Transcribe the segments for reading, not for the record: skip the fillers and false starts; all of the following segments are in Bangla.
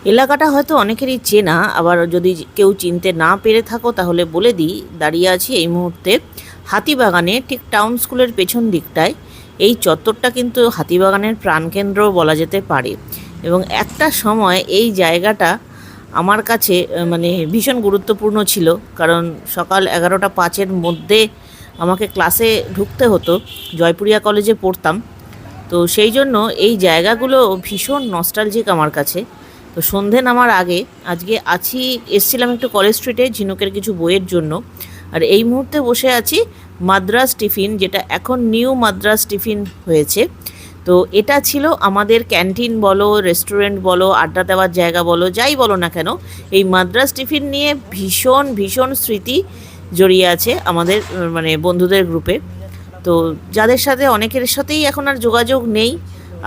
এলাকাটা হয়তো অনেকেরই চেনা, আবার যদি কেউ চিনতে না পেরে থাকো তাহলে বলে দিই, দাঁড়িয়ে আছি এই মুহূর্তে হাতিবাগানে, ঠিক টাউন স্কুলের পেছন দিকটায়। এই চত্বরটা কিন্তু হাতিবাগানের প্রাণকেন্দ্র বলা যেতে পারে, এবং একটা সময় এই জায়গাটা আমার কাছে মানে ভীষণ গুরুত্বপূর্ণ ছিল, কারণ সকাল 11টা 5-এর মধ্যে আমাকে ক্লাসে ঢুকতে হতো। জয়পুরিয়া কলেজে পড়তাম, তো সেই জন্য এই জায়গাগুলো ভীষণ নস্টালজিক আমার কাছে। তো সন্ধে নামার আগে আজকে এসছিলাম একটু কলেজ স্ট্রিটে ঝিনুকের কিছু বইয়ের জন্য, আর এই মুহূর্তে বসে আছি মাদ্রাজ টিফিন, যেটা এখন নিউ মাদ্রাজ টিফিন হয়েছে। তো এটা ছিল আমাদের ক্যান্টিন বলো, রেস্টুরেন্ট বলো, আড্ডা দেওয়ার জায়গা বলো, যাই বলো না কেন, এই মাদ্রাজ টিফিন নিয়ে ভীষণ ভীষণ স্মৃতি জড়িয়ে আছে আমাদের মানে বন্ধুদের গ্রুপে। তো যাদের সাথে অনেকের সাথেই এখন আর যোগাযোগ নেই,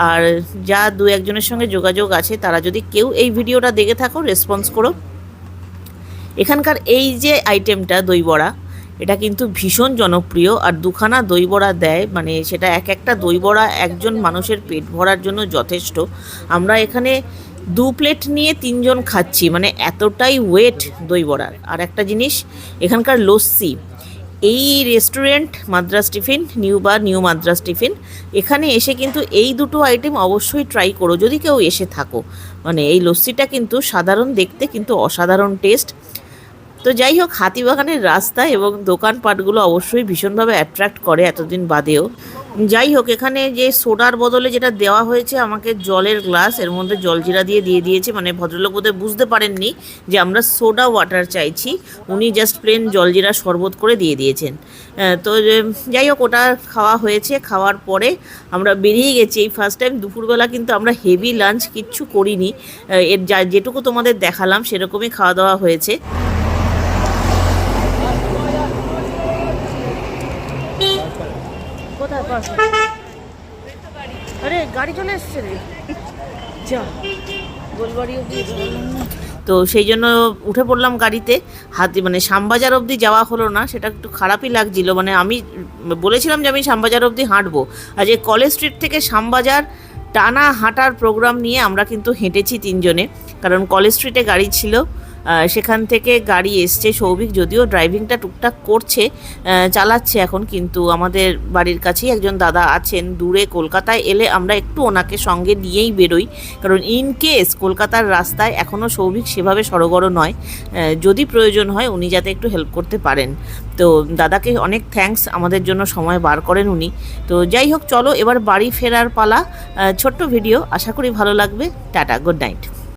আর যা দু একজনের সঙ্গে যোগাযোগ আছে, তারা যদি কেউ এই ভিডিওটা দেখে থাকো রেসপন্স করো। এখানকার এই যে আইটেমটা দই বড়া, এটা কিন্তু ভীষণ জনপ্রিয়, আর দুখানা দই বড়া দেয়, মানে সেটা এক একটা দই বড়া একজন মানুষের পেট ভরার জন্য যথেষ্ট। আমরা এখানে 2 প্লেট নিয়ে 3জন খাচ্ছি, মানে এতটাই ওয়েট দই বড়ার। আর একটা জিনিস, এখানকার লস্যি, এই restaurant Madras tiffin new Madras tiffin, এখানে এসে কিন্তু এই দুটো আইটেম অবশ্যই ট্রাই করো যদি কেউ এসে থাকো। মানে এই লস্যিটা কিন্তু সাধারণ দেখতে, কিন্তু অসাধারণ টেস্ট। তো যাই হোক, হাতিবাগানের রাস্তা এবং দোকানপাটগুলো অবশ্যই ভীষণভাবে অ্যাট্রাক্ট করে এতদিন বাদেও। যাই হোক, এখানে যে সোডার বদলে যেটা দেওয়া হয়েছে আমাকে জলের গ্লাস, এর মধ্যে জলজিরা দিয়ে দিয়েছে, মানে ভদ্রলোক বোধহয় বুঝতে পারেননি যে আমরা সোডা ওয়াটার চাইছি, উনি জাস্ট প্লেন জলজিরা শরবত করে দিয়েছেন। তো যাই হোক, ওটা খাওয়া হয়েছে। খাওয়ার পরে আমরা বেরিয়ে গেছি। এই ফার্স্ট টাইম দুপুরবেলা কিন্তু আমরা হেভি লাঞ্চ কিচ্ছু করিনি, যেটুকু তোমাদের দেখালাম সেরকমই খাওয়া দাওয়া হয়েছে। আরে গাড়ি চলে এসছে রে, যা গোলবাড়ি অবধি। তো সেই জন্য উঠে পড়লাম গাড়িতে। মানে শ্যামবাজার অবধি যাওয়া হলো না, সেটা একটু খারাপই লাগছিল। মানে আমি বলেছিলাম যে আমি শ্যামবাজার অবধি হাঁটবো, আর যে কলেজ স্ট্রিট থেকে শ্যামবাজার টানা হাঁটার প্রোগ্রাম নিয়ে আমরা কিন্তু হেঁটেছি 3জনে, কারণ কলেজ স্ট্রিটে গাড়ি ছিল, সেখান থেকে গাড়ি এসছে। সৌভিক যদিও ড্রাইভিংটা টুকটাক করছে, চালাচ্ছে এখন, কিন্তু আমাদের বাড়ির কাছেই একজন দাদা আছেন দূরে, কলকাতায় এলে আমরা একটু ওনাকে সঙ্গে নিয়েই বেরোই, কারণ ইন কেস কলকাতার রাস্তায় এখনও সৌভিক সেভাবে সড়গড় নয়, যদি প্রয়োজন হয় উনি যাতে একটু হেল্প করতে পারেন। তো দাদাকে অনেক থ্যাঙ্কস, আমাদের জন্য সময় বার করেন উনি। তো যাই হোক, চলো এবার বাড়ি ফেরার পালা। ছোট্ট ভিডিও, আশা করি ভালো লাগবে। Tata, good night.